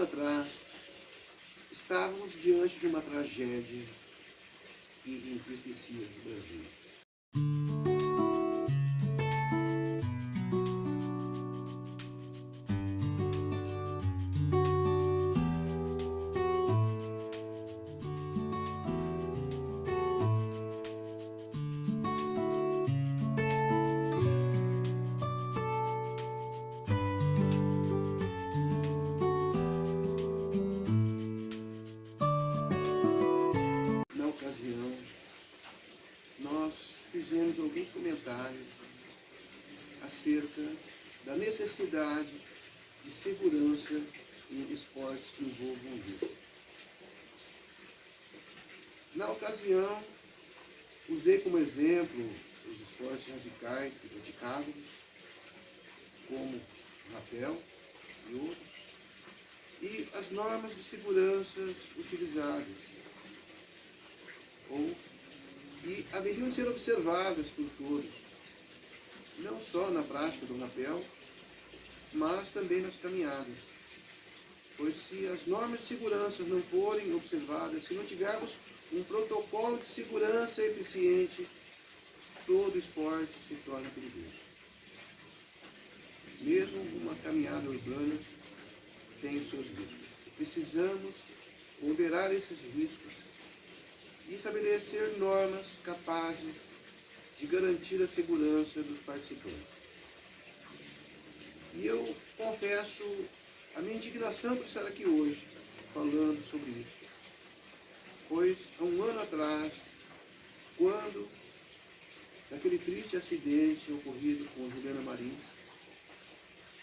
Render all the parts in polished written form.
ano atrás, estávamos diante de uma tragédia que entristecia o Brasil. Na ocasião, nós fizemos alguns comentários acerca da necessidade de segurança em esportes que envolvam risco. Na ocasião, usei como exemplo os esportes radicais que praticávamos, como o rapel e outros, e as normas de segurança utilizadas, e haveriam de ser observadas por todos, não só na prática do rapel, mas também nas caminhadas. Pois se as normas de segurança não forem observadas, se não tivermos um protocolo de segurança eficiente, todo esporte se torna perigoso. Mesmo uma caminhada urbana tem os seus riscos. Precisamos ponderar esses riscos e estabelecer normas capazes de garantir a segurança dos participantes. E eu confesso a minha indignação por estar aqui hoje falando sobre isso. Pois há um ano atrás, quando daquele triste acidente ocorrido com Juliana Marins,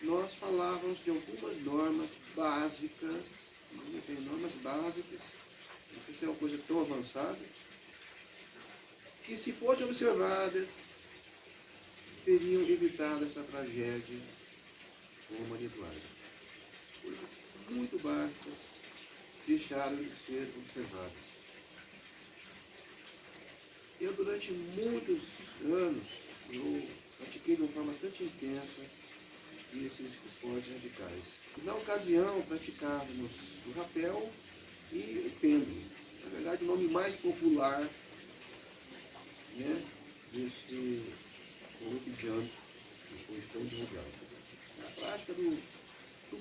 nós falávamos de algumas normas básicas, não sei se é uma coisa tão avançada, que se fosse observada, teriam evitado essa tragédia com a Maria Eduarda. Coisas muito básicas deixaram de ser observadas. Eu, durante muitos anos, eu pratiquei de uma forma bastante intensa esses esportes radicais. Na ocasião, praticávamos o rapel e o pêndulo. Na verdade, o nome mais popular, né, desse rope jump, que foi tão divulgado. A prática do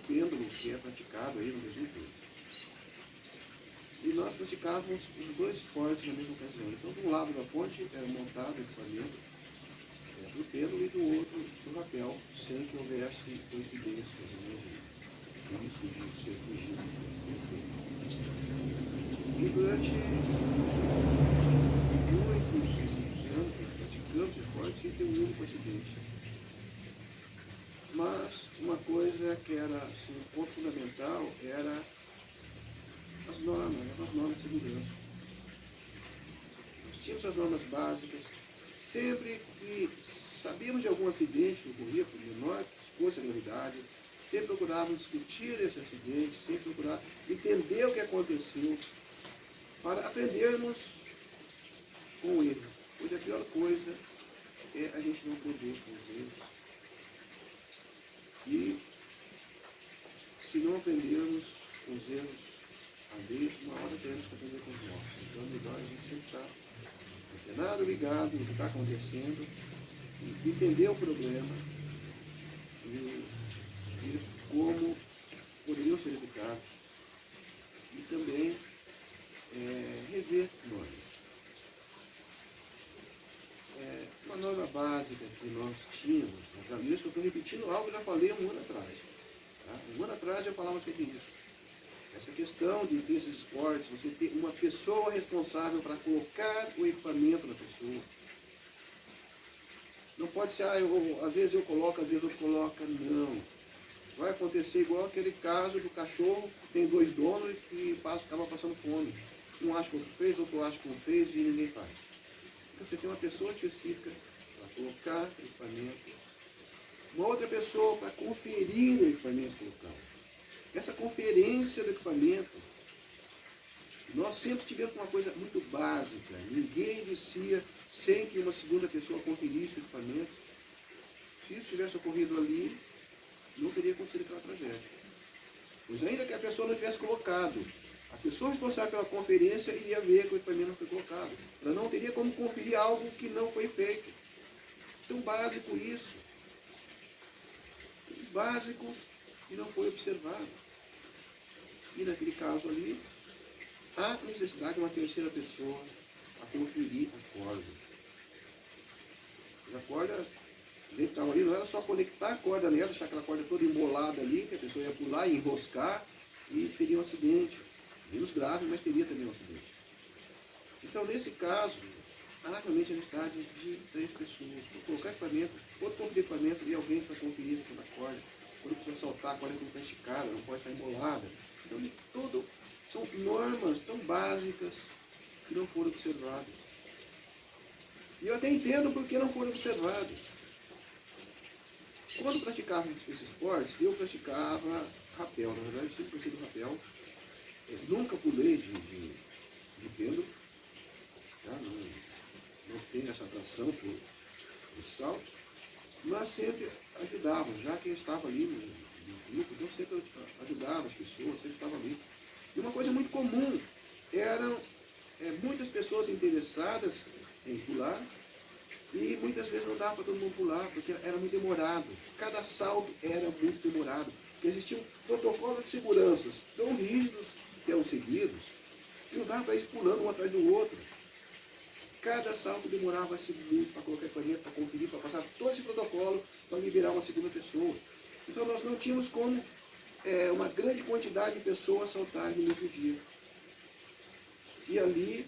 pêndulo, que é praticado aí no Brasil todo. E nós praticávamos os dois esportes na mesma ocasião. Então, de um lado da ponte era montado o equipamento do pêndulo e do outro do rapel, sem que houvesse coincidências, no risco de ser fugido. E durante muitos anos, praticamos esportes sem ter um único acidente. Mas uma coisa que era assim, um ponto fundamental era as normas de segurança. Nós tínhamos as normas básicas. Sempre que sabíamos de algum acidente que ocorria, por menor que fosse a gravidade, sempre procurávamos discutir esse acidente, sempre procurávamos entender o que aconteceu, para aprendermos com o erro. Pois a pior coisa é a gente não aprender com os erros. E se não aprendermos com os erros alheios, uma hora teremos que aprender com os nossos. Então é melhor a gente sempre estar antenado, ligado no que está acontecendo, e entender o problema e ver como poderiam ser evitados e também rever normas. Uma norma básica que nós tínhamos, eu estou repetindo algo que eu já falei um ano atrás. Tá? Um ano atrás eu falava sobre isso. Essa questão de desses esportes, você ter uma pessoa responsável para colocar o equipamento na pessoa. Não pode ser, às vezes eu coloco, às vezes eu coloco, não. Vai acontecer igual aquele caso do cachorro que tem dois donos e que acaba passando fome. Um acha que outro fez, outro acha que não fez e ninguém faz. Então você tem uma pessoa específica para colocar o equipamento, uma outra pessoa para conferir o equipamento local. Essa conferência do equipamento, nós sempre tivemos uma coisa muito básica. Ninguém descia sem que uma segunda pessoa conferisse o equipamento. Se isso tivesse ocorrido ali, não teria acontecido aquela tragédia. Pois ainda que a pessoa não tivesse colocado, a pessoa responsável pela conferência iria ver que o equipamento não foi colocado. Ela não teria como conferir algo que não foi feito. Tão básico isso. Tão básico e não foi observado. E naquele caso ali, há necessidade de uma terceira pessoa a conferir a corda. A corda, que estava ali, não era só conectar a corda nela, deixar aquela corda toda embolada ali, que a pessoa ia pular e enroscar e teria um acidente. Menos grave, mas teria também um acidente. Então, nesse caso, há realmente a necessidade de 3 pessoas. Para colocar equipamento, outro ponto de equipamento e alguém para conferir aquela corda. Quando a pessoa saltar, a corda não está esticada, não pode estar embolada. Então, tudo são normas tão básicas que não foram observadas. E eu até entendo por que não foram observadas. Quando praticava esse esporte, eu praticava rapel. Na verdade, eu sempre gostei do rapel. Eu nunca pulei de pêndulo. Tá? Não tenho essa atração por saltos. Mas sempre ajudava. Já que eu estava ali no grupo, eu sempre ajudava as pessoas, sempre estava ali. E uma coisa muito comum eram muitas pessoas interessadas em pular, e muitas vezes não dava para todo mundo pular, porque era muito demorado. Cada salto era muito demorado. Porque existiam protocolos de segurança tão rígidos que eram seguidos, que não dava para ir pulando um atrás do outro. Cada salto demorava-se muito para colocar equipamento, para conferir, para passar todo esse protocolo, para liberar uma segunda pessoa. Então nós não tínhamos como uma grande quantidade de pessoas saltarem no mesmo dia. E ali,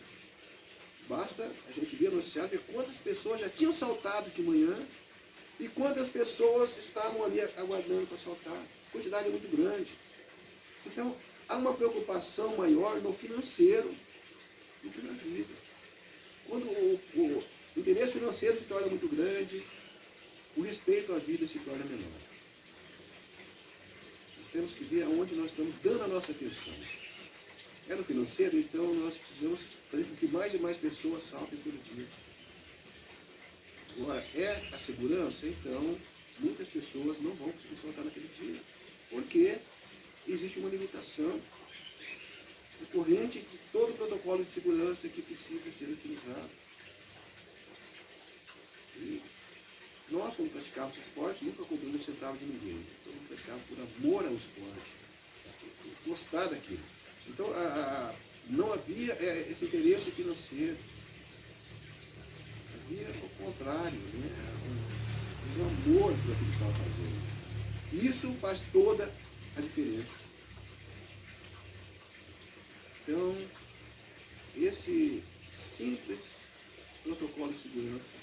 basta a gente ver noticiado ver quantas pessoas já tinham saltado de manhã e quantas pessoas estavam ali aguardando para saltar. A quantidade é muito grande. Então, há uma preocupação maior no financeiro do que na vida. Quando o interesse financeiro se torna muito grande, o respeito à vida se torna menor. Nós temos que ver aonde nós estamos dando a nossa atenção. É no financeiro, então nós precisamos fazer com que mais e mais pessoas saltem todo dia. Agora, é a segurança, então muitas pessoas não vão conseguir saltar naquele dia. Porque existe uma limitação decorrente de todo o protocolo de segurança que precisa ser utilizado. E nós, quando praticávamos esporte, nunca cobramos um centavo de ninguém. Todo mundo praticava por amor ao esporte, por gostar daquilo. Então, não havia esse interesse financeiro. Havia o contrário, né? Um amor por aquilo que estava fazendo. Isso faz toda a diferença. Então, esse simples protocolo de segurança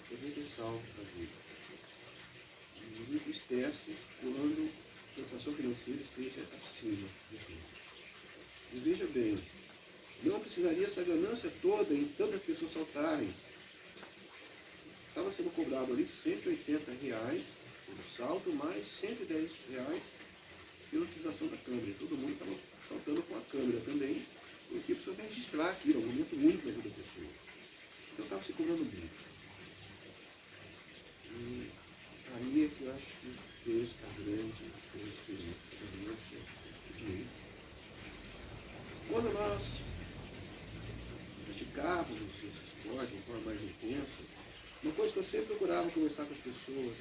poderia ter salvo a vida. E me entristece quando a preocupação financeira esteja acima de tudo. E veja bem, não precisaria essa ganância toda em tantas pessoas saltarem. Estava sendo cobrado ali R$ 180 por salto, mais R$ 110 pela utilização da câmera. Todo mundo estava saltando com a câmera também, porque precisa registrar aquilo, é um momento único da vida da pessoa. Então estava se cobrando muito. E aí é que eu acho que fez a grande diferença do nosso direito. Quando nós praticávamos esse esporte de uma forma mais intensa, uma coisa que eu sempre procurava conversar com as pessoas,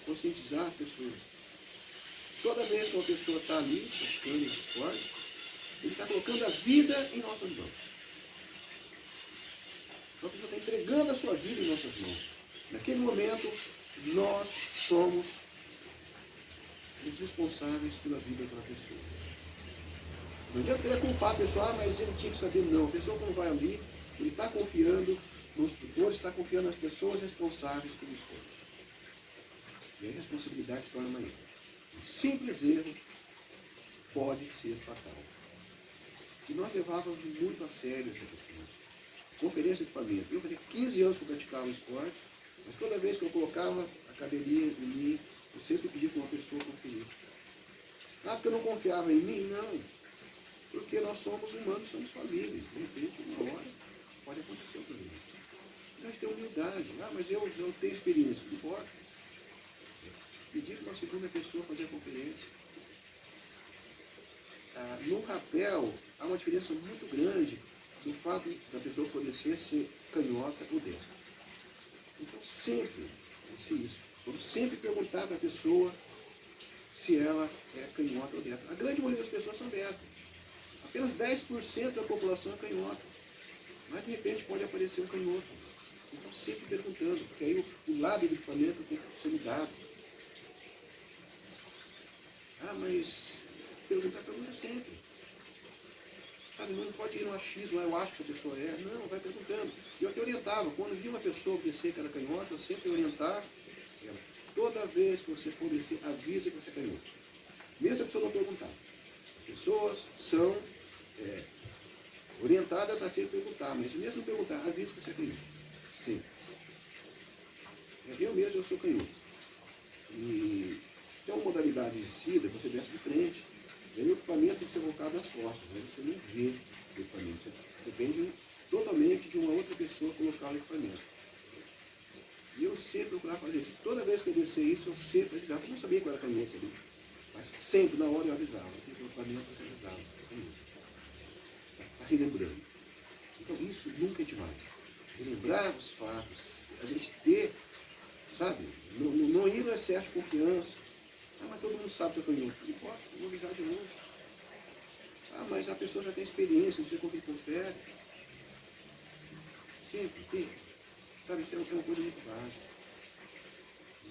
conscientizar as pessoas. Toda vez que uma pessoa está ali, praticando esse esporte, ele está colocando a vida em nossas mãos. Então a pessoa está entregando a sua vida em nossas mãos. Naquele momento, nós somos os responsáveis pela vida daquela pessoa. Não adianta culpar a pessoa, mas ele tinha que saber, não. A pessoa quando vai ali, ele está confiando no instrutor, está confiando nas pessoas responsáveis pelo esporte. E a responsabilidade torna maior. Um simples erro pode ser fatal. E nós levávamos muito a sério essa questão. Conferência de equipamento. Eu fazia 15 anos que eu praticava o esporte, mas toda vez que eu colocava a cadeirinha em mim, eu sempre pedia para uma pessoa conferir. Ah, porque eu não confiava em mim? Não. Porque nós somos humanos, somos falíveis. De repente, uma hora, pode acontecer um problema. Nós temos humildade. Ah, mas eu tenho experiência. Não pode. Pedir para uma segunda pessoa fazer a conferência. no rapel há uma diferença muito grande do fato da pessoa poder ser canhota ou destra. Então sempre, vamos sempre perguntar para a pessoa se ela é canhota ou destra. A grande maioria das pessoas são destras. Apenas 10% da população é canhota. Mas de repente pode aparecer um canhoto. Então sempre perguntando, porque aí o lado do equipamento tem que ser mudado. Ah, mas pergunta sempre. Sabe, não pode ir no achismo, eu acho que a pessoa é. Não, vai perguntando. E eu te orientava, quando vi uma pessoa descer que era canhota, eu sempre orientava ela. Toda vez que você for descer, avisa que você é canhoto. Mesmo se a pessoa não perguntar. As pessoas são orientadas a sempre perguntar, mas mesmo não perguntar, avisa que você é canhoto. Sim. Eu mesmo eu sou canhoto. E tem uma modalidade de descida, você desce de frente. E aí o equipamento tem que ser colocado nas costas, aí você não vê o equipamento. Você depende totalmente de uma outra pessoa colocar o equipamento. E eu sempre procurava fazer isso. Toda vez que eu descer isso, eu sempre avisava. Eu não sabia qual era a canhota ali. Mas sempre, na hora eu avisava. Eu tinha o equipamento, eu avisava. Está relembrando. Então isso nunca é demais. Relembrar os fatos, a gente ter, sabe, não ir no excesso de confiança. Ah, mas todo mundo sabe que eu canhoto. Não importa, eu vou avisar de novo. Ah, mas a pessoa já tem experiência, não sei como que confere. Sempre, tem. Sabe, isso é uma coisa muito básica.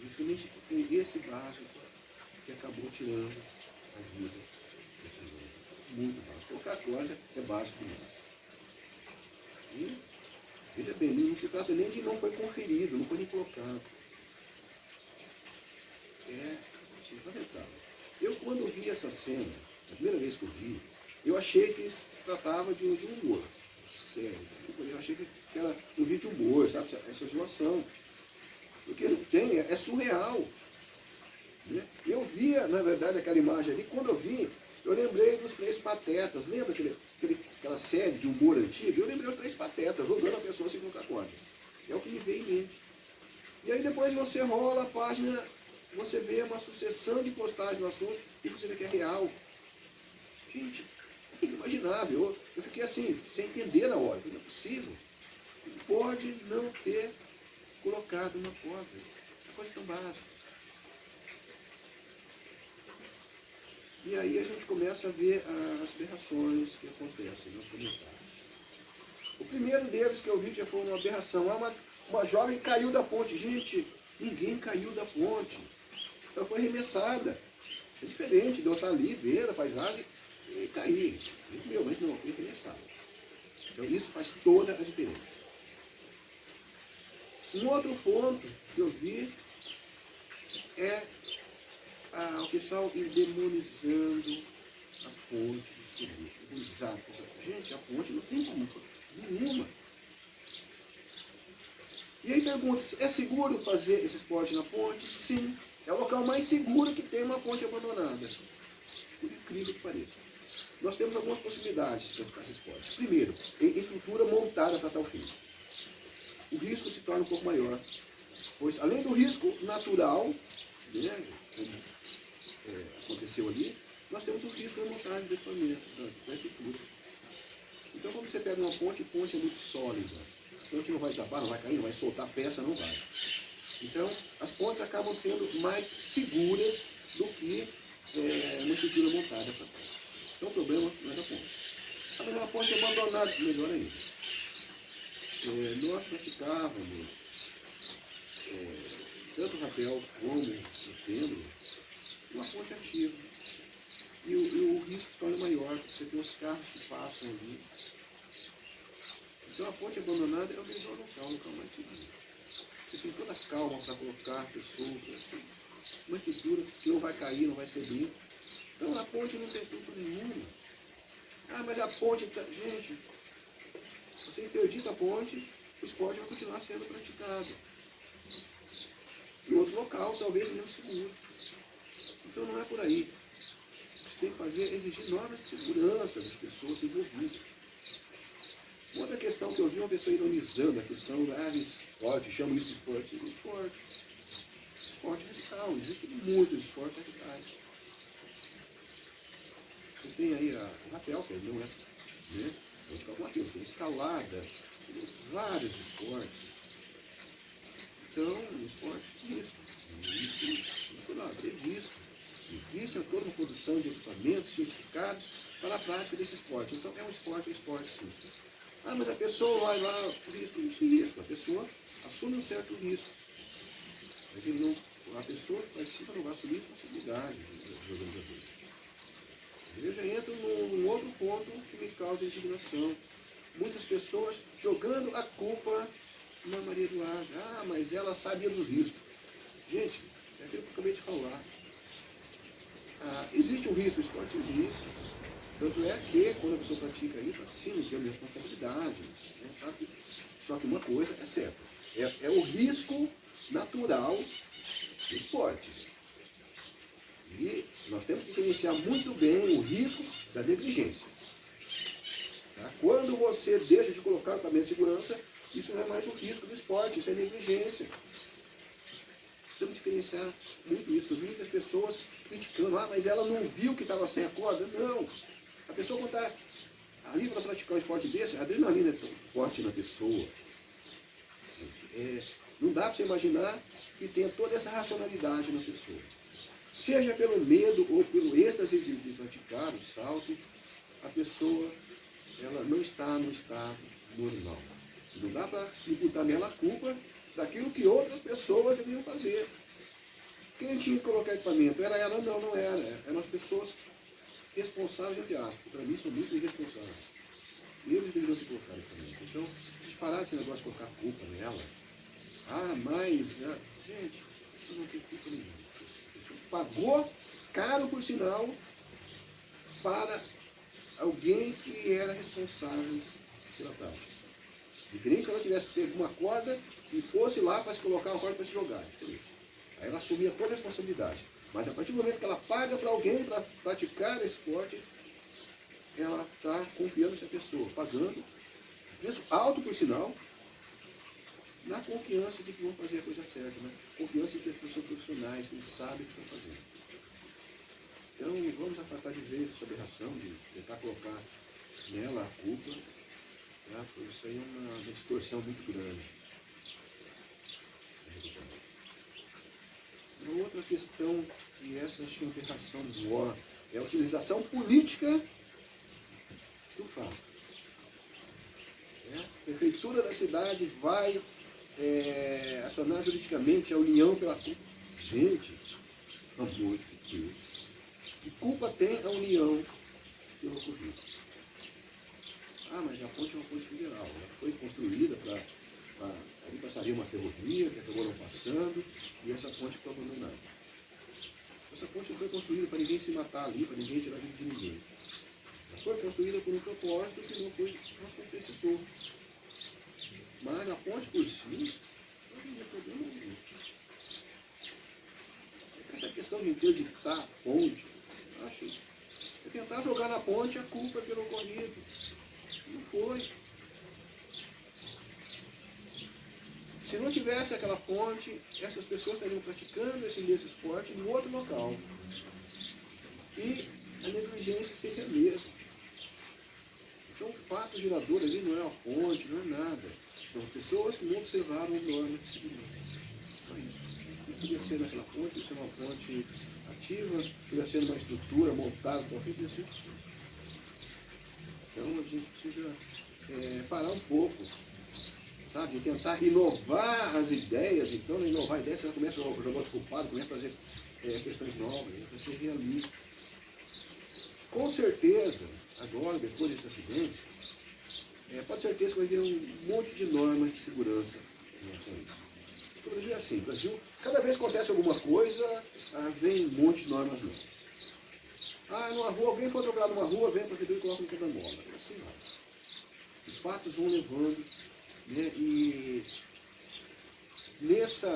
Justamente foi esse básico que acabou tirando a vida desse homem. Muito básico. Colocar a corda é básico demais. E, veja bem, não se trata nem de não foi conferido, não foi nem colocado. É fundamental. Eu, quando vi essa cena, a primeira vez que eu vi, eu achei que se tratava de um humor. Sério. Eu achei que era um vídeo de humor, sabe? Essa situação. Porque tem, é surreal. Né? Eu via, na verdade, aquela imagem ali, quando eu vi, eu lembrei dos Três Patetas. Lembra aquela série de humor antigo? Eu lembrei dos Três Patetas, jogando a pessoa sem colocar corda. É o que me veio em mente. E aí depois você rola a página, você vê uma sucessão de postagens no assunto e você vê que é real. Gente, é inimaginável. Eu fiquei assim, sem entender na hora. Não é possível. Não pode não ter colocado uma corda. É uma coisa tão básica. E aí a gente começa a ver as aberrações que acontecem nos comentários. O primeiro deles que eu vi já foi uma aberração. Uma jovem caiu da ponte. Gente, ninguém caiu da ponte. Ela foi arremessada. É diferente de eu estar ali, ver a paisagem e cair. Meu, mas não, foi arremessada. Então isso faz toda a diferença. Um outro ponto que eu vi é o pessoal endemonizando a ponte do Suruçu. Gente, a ponte não tem culpa nenhuma. E aí pergunta-se, é seguro fazer esse esporte na ponte? Sim. É o local mais seguro que tem uma ponte abandonada. Por incrível que pareça. Nós temos algumas possibilidades de praticar esse esporte. Primeiro, em estrutura montada para tal fim. O risco se torna um pouco maior. Pois, além do risco natural, né, como aconteceu ali, nós temos um risco da montagem do equipamento, da estrutura. Então, quando você pega uma ponte é muito sólida. A ponte não vai desabar, não vai cair, não vai soltar peça, não vai. Então, as pontes acabam sendo mais seguras do que uma estrutura montada para ponte. Então, o problema não é da ponte. Mas uma ponte abandonada, melhor ainda. Nós praticávamos tanto o rapel como o pêndulo, uma ponte ativa. E o risco se torna maior, porque você tem os carros que passam ali. Então a ponte abandonada é o melhor local mais seguro. Você tem toda a calma para colocar pessoas, uma estrutura que não vai cair, não vai ceder. Então a ponte não tem culpa nenhuma. Ah, mas a ponte, gente, você interdita a ponte, o esporte vai continuar sendo praticado. Em outro local, talvez menos seguro. Então não é por aí. Você tem que fazer, exigir normas de segurança das pessoas envolvidas. Outra questão que eu vi uma pessoa ironizando a questão do esporte, chama isso de esporte. Esporte radical, existe muitos esportes radicais. Você tem aí o rapel, que não é, né? Tem escalada, tem vários esportes. Então, o esporte é isso natural, previsto. Existe toda uma produção de equipamentos certificados para a prática desse esporte. Então, é um esporte sim. Ah, mas a pessoa vai lá, por risco. A pessoa assume um certo risco. Mas ele não, a pessoa participa, não vai assumir responsabilidade dos organizadores. Eu já entro num outro ponto que me causa indignação. Muitas pessoas jogando a culpa na Maria Eduarda. Ah, mas ela sabia dos riscos. Gente, é aquilo que eu acabei de falar. Existe um risco, o esporte existe. Tanto é que, quando a pessoa pratica isso, sim, não tem uma responsabilidade. Né, sabe? Só que uma coisa é certa. É o risco natural do esporte. E nós temos que gerenciar muito bem o risco da negligência. Tá? Quando você deixa de colocar o equipamento de segurança, isso não é mais um risco do esporte, isso é negligência. Precisamos diferenciar muito isso. Muitas pessoas criticando, mas ela não viu que estava sem a corda. Não. A pessoa quando está ali para praticar um esporte desse, a adrenalina é tão forte na pessoa. Não dá para você imaginar que tenha toda essa racionalidade na pessoa. Seja pelo medo ou pelo êxtase de praticar o salto, a pessoa ela não está no estado normal. Não dá para imputar nela a culpa daquilo que outras pessoas deviam fazer. Quem tinha que colocar equipamento? Era ela? Não era. Eram as pessoas responsáveis, entre aspas. Para mim, são muito irresponsáveis. Eles deveriam ter colocado equipamento. Então, parar desse negócio de colocar culpa nela. Gente, isso não tem culpa nenhuma. Pagou caro, por sinal, para alguém que era responsável pela prática. Diferente se ela tivesse pego uma corda e fosse lá para se colocar uma corda para se jogar. Aí ela assumia toda a responsabilidade. Mas a partir do momento que ela paga para alguém para praticar esse esporte, ela está confiando nessa pessoa, pagando, preço alto por sinal, na confiança de que vão fazer a coisa certa, né? Confiança de que as pessoas são profissionais, que eles sabem o que estão fazendo. Então, vamos afastar de vez essa aberração de tentar colocar nela a culpa, tá? Porque isso aí é uma distorção muito grande. Uma outra questão, e essa acho que é uma aberração do ó, é a utilização política do fato. A prefeitura da cidade vai acionar juridicamente a União pela culpa. Gente, amor de Deus, que culpa tem a União pelo ocorrido? Mas a ponte é uma ponte federal. Ela foi construída ali passaria uma ferrovia que acabou não passando e essa ponte ficou abandonada. Essa ponte não foi construída para ninguém se matar ali, para ninguém tirar a vida de ninguém. Ela foi construída por um propósito que não concretizou. Mas a ponte por si não tem problema nenhum. Essa questão de interditar a ponte, eu acho, é tentar jogar na ponte a culpa pelo ocorrido. Não foi. Se não tivesse aquela ponte, essas pessoas estariam praticando esse mesmo esporte em outro local. E a negligência seria a mesma. Então o fato gerador ali não é a ponte, não é nada. São pessoas que não observaram normas de segurança. Só isso. Não podia ser naquela ponte, podia ser uma ponte ativa, podia ser uma estrutura montada, qualquer coisa assim. Então a gente precisa parar um pouco, sabe? Tentar inovar as ideias. Então, inovar ideias, você começa a jogar os culpados, começa a fazer questões novas, para ser realista. Com certeza, agora, depois desse acidente, pode ser certeza que vai ter um monte de normas de segurança em relação a isso. O Brasil é assim, o Brasil, cada vez que acontece alguma coisa, vem um monte de normas novas. Numa rua, alguém foi atropelado numa rua, vem para a prefeitura e coloca no quebra-mola. Assim vai. Os fatos vão levando, né, e nesse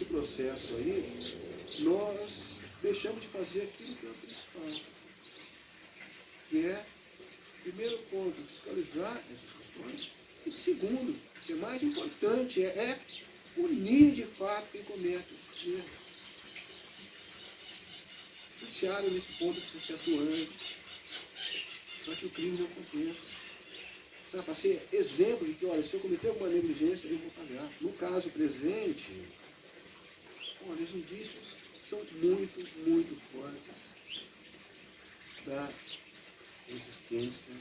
processo aí, nós deixamos de fazer aquilo que é o principal, que é, primeiro ponto, fiscalizar essas questões, e segundo, que é mais importante, é punir de fato quem comete os erros. judiciário, nesse ponto, precisa ser atuante, para que o crime não aconteça. Sabe, para ser exemplo de que, olha, se eu cometer alguma negligência, eu vou pagar. No caso presente, olha, os indícios são muito, muito fortes da existência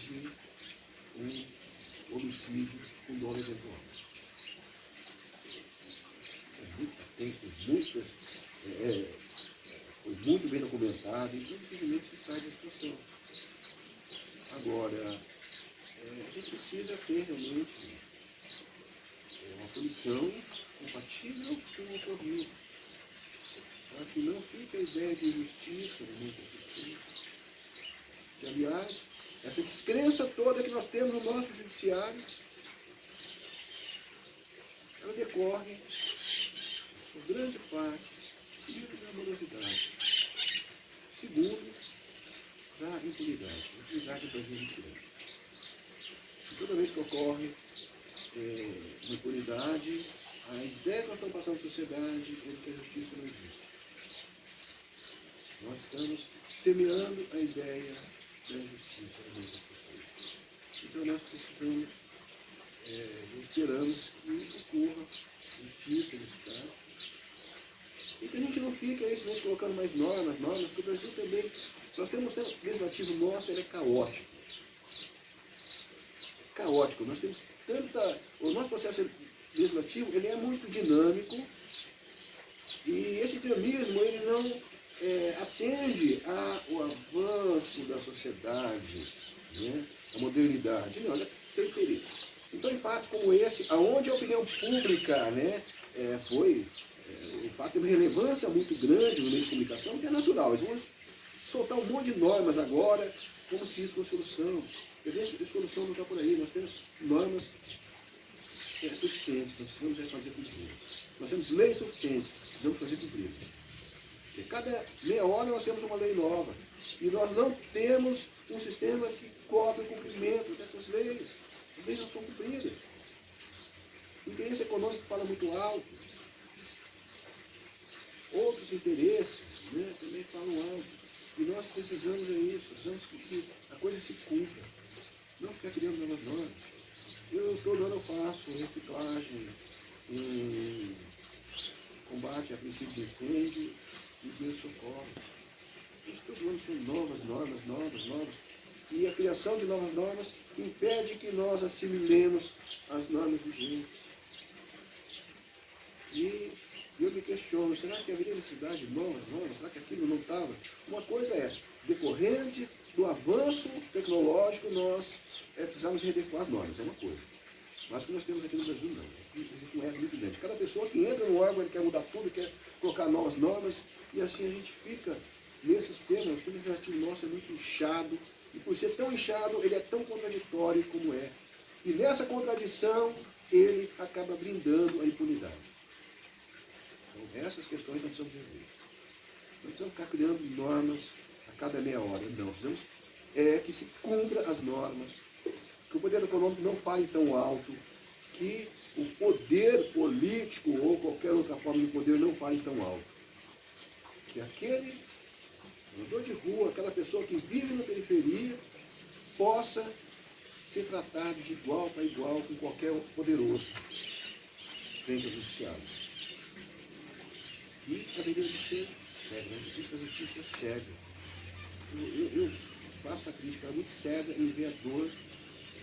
de um homicídio com dolo eventual. É muito patente, foi muito bem documentado, e infelizmente se sai da situação. Agora, a gente precisa ter realmente uma punição compatível com o ocorrido, para que não fique a ideia de injustiça de muitas pessoas. Que, aliás, essa descrença toda que nós temos no nosso judiciário, ela decorre, por grande parte, primeiro, da morosidade, segundo, da impunidade. A impunidade é um Brasil muito grande. E toda vez que ocorre uma impunidade, a ideia que nós estamos passando na sociedade é de que a justiça não existe. Nós estamos semeando a ideia da injustiça em muitas pessoas. Então nós precisamos, esperamos que ocorra justiça nesse caso. E que a gente não fique aí simplesmente colocando mais normas, porque o Brasil também, nós temos um legislativo nosso, ele é caótico. Caótico, nós temos o nosso processo legislativo, ele é muito dinâmico, e esse dinamismo, ele não atende ao avanço da sociedade, né, a modernidade, não, ele tem interesses. Então, em fatos como esse, aonde a opinião pública, né, o fato tem uma relevância muito grande no meio de comunicação, que é natural. Eles vão soltar um monte de normas agora, como se isso fosse solução. A solução não está por aí. Nós temos normas suficientes, nós precisamos fazer cumprir. Nós temos leis suficientes, precisamos fazer cumprir. Porque cada meia hora nós temos uma lei nova. E nós não temos um sistema que cobre o cumprimento dessas leis. As leis não são cumpridas. O interesse econômico fala muito alto. Outros interesses, né, também falam alto. E nós precisamos isso, precisamos que a coisa se cumpra. Não ficar criando novas normas. Eu todo ano eu faço reciclagem, combate a princípio de incêndio e de socorro. Isso todo ano são novas. E a criação de novas normas impede que nós assimilemos as normas vigentes. E eu me questiono, será que haveria necessidade de novas normas? Será que aquilo não estava? Uma coisa é, decorrente do avanço tecnológico, nós precisamos readequar as normas, é uma coisa. Mas o que nós temos aqui no Brasil, não. Aqui existe um erro muito grande. Cada pessoa que entra no órgão, ele quer mudar tudo, quer colocar novas normas, e assim a gente fica nesses temas. O legislativo nosso é muito inchado, e por ser tão inchado, ele é tão contraditório como é. E nessa contradição, ele acaba brindando a impunidade. Então, essas questões nós precisamos resolver. Não precisamos ficar criando normas a cada meia hora. Não, precisamos que se cumpra as normas, que o poder econômico não fale tão alto, que o poder político ou qualquer outra forma de poder não fale tão alto. Que aquele morador de rua, aquela pessoa que vive na periferia, possa ser tratado de igual para igual com qualquer poderoso frente ao judiciário. E deveria ser cega, né? Existe a justiça cega. Eu faço a crítica muito cega em ver a dor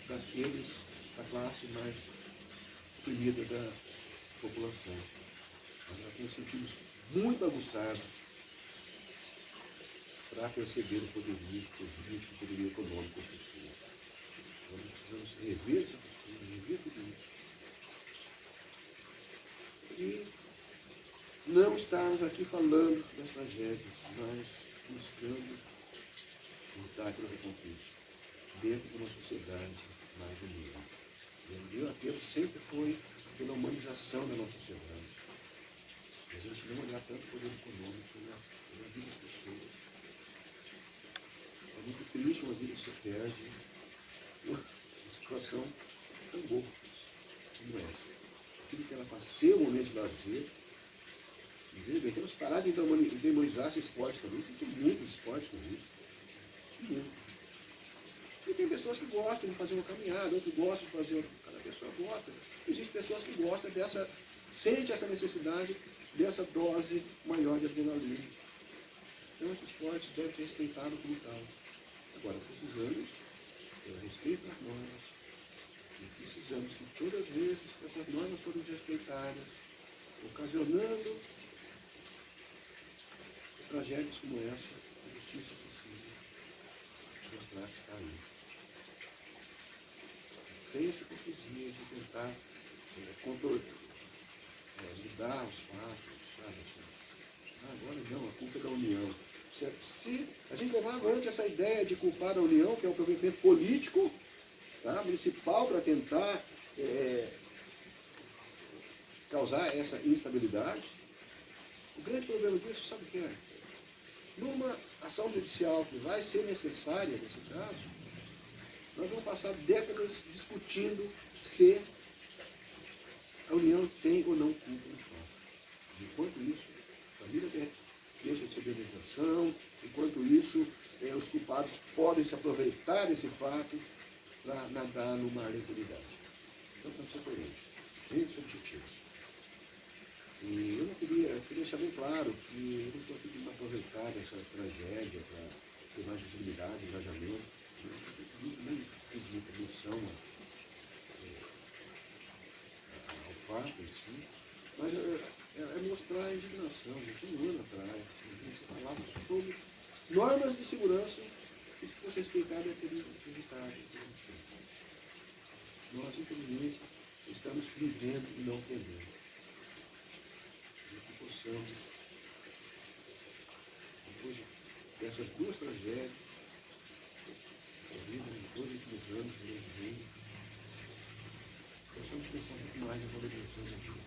da classe mais oprimida da população. Mas ela tem sentidos muito aguçados para perceber o poderio político, o poderio econômico das pessoas. Então nós precisamos rever essa postura, rever tudo isso. E não estarmos aqui falando das tragédias, mas buscando lutar pelo recontexto dentro de uma sociedade mais unida. O meu apelo sempre foi pela humanização da nossa sociedade. A gente não olhar tanto para o poder econômico, pela vida das pessoas. É muito triste uma vida que se perde, uma situação tão boa como essa. Aquilo que era para ser um momento de lazer, Entendeu? Temos que parar de demonizar esse esporte também. Tem muito esporte com isso. Muito. E tem pessoas que gostam de fazer uma caminhada, outros gostam de fazer outra. Cada pessoa gosta. Existem pessoas que gostam dessa, sente essa necessidade dessa dose maior de adrenalina. Então esse esporte deve ser respeitado como tal. Agora precisamos ter respeito às normas. E precisamos que todas as vezes que essas normas forem respeitadas, ocasionando tragédias como essa, a justiça precisa mostrar que está aí. Sem essa hipocrisia de tentar mudar os fatos, sabe assim. Agora não, a culpa é da União. Se a gente levar avante essa ideia de culpar a União, que é um movimento político, tá, municipal, para tentar causar essa instabilidade, o grande problema disso, sabe o que é? Numa ação judicial que vai ser necessária nesse caso, nós vamos passar décadas discutindo se a União tem ou não culpa no fato. Enquanto isso, a família deixa de ser indenização, enquanto isso, os culpados podem se aproveitar desse fato para nadar no mar da impunidade. Então, temos que ser coerentes, bem subjetivos. E eu queria deixar bem claro que eu não estou aqui para aproveitar dessa tragédia para ter mais visibilidade, engajamento. Eu nem fiz muita menção ao fato em si, mas é mostrar a indignação. Um ano atrás, a gente falava sobre normas de segurança que, se fosse respeitado, é evitado. Nós, infelizmente, estamos vivendo e não aprendendo. Que possamos, depois dessas duas tragédias, ocorridas nos 2 últimos anos de reino, possamos pensar um pouco mais na valorização da vida.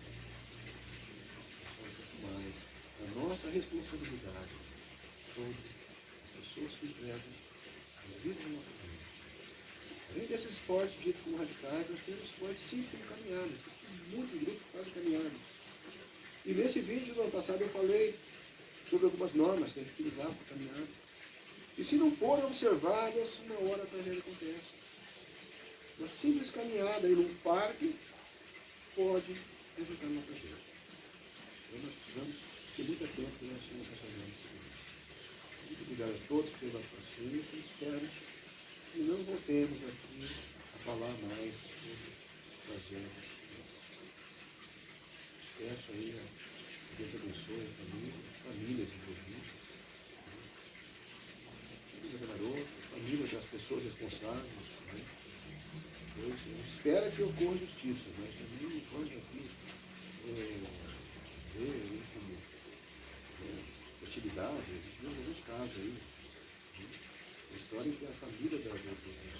Pensar um pouco mais na nossa responsabilidade sobre as pessoas que entregam a vida da nossa vida. Além desses esportes ditos como radicais, nós temos esportes simples como caminhadas. Tem muitos grupos que fazem caminhadas. E nesse vídeo do ano passado eu falei sobre algumas normas que a gente utilizava para caminhar. E se não forem observadas, uma hora a tragédia acontece. Uma simples caminhada em um parque pode resultar numa tragédia. Então nós precisamos ser muito atentos nós somos essas normas de segurança. Muito obrigado a todos que tiveram paciência e espero que não voltemos aqui a falar mais sobre tragédias. Peço aí a Deus abençoe a família, famílias envolvidas, família do garoto, família das pessoas responsáveis. Né? Pois, espera que ocorra justiça, mas também não pode aqui ver como hostilidade, existem alguns casos aí. Né? A história em que a família dos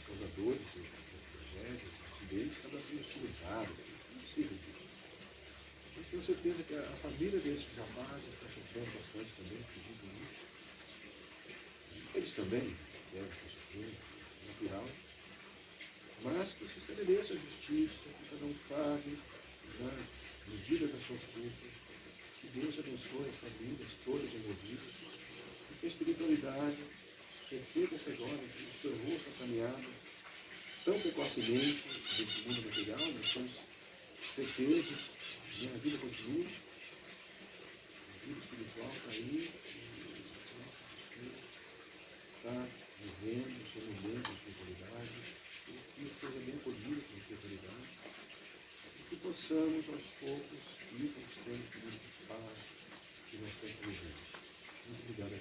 causadores das tragédias, dos acidentes, acaba sendo hostilizada, não é possível disso. Eu tenho certeza que a família desses rapazes está sofrendo bastante também, acredito nisso. Eles também devem estar sofrendo, é natural. Mas que se estabeleça a justiça, que cada um pague na medida da sua culpa. Que Deus abençoe as famílias todas envolvidas. E que a espiritualidade receba essa glória que encerrou sua caminhada tão precocemente desse mundo material. Nós temos certeza. A vida continua, a vida espiritual está aí, está vivendo o seu momento de espiritualidade, que seja bem acolhido com espiritualidade, e que possamos aos poucos ir conquistando esse mundo de paz que nós temos presente. Muito obrigado a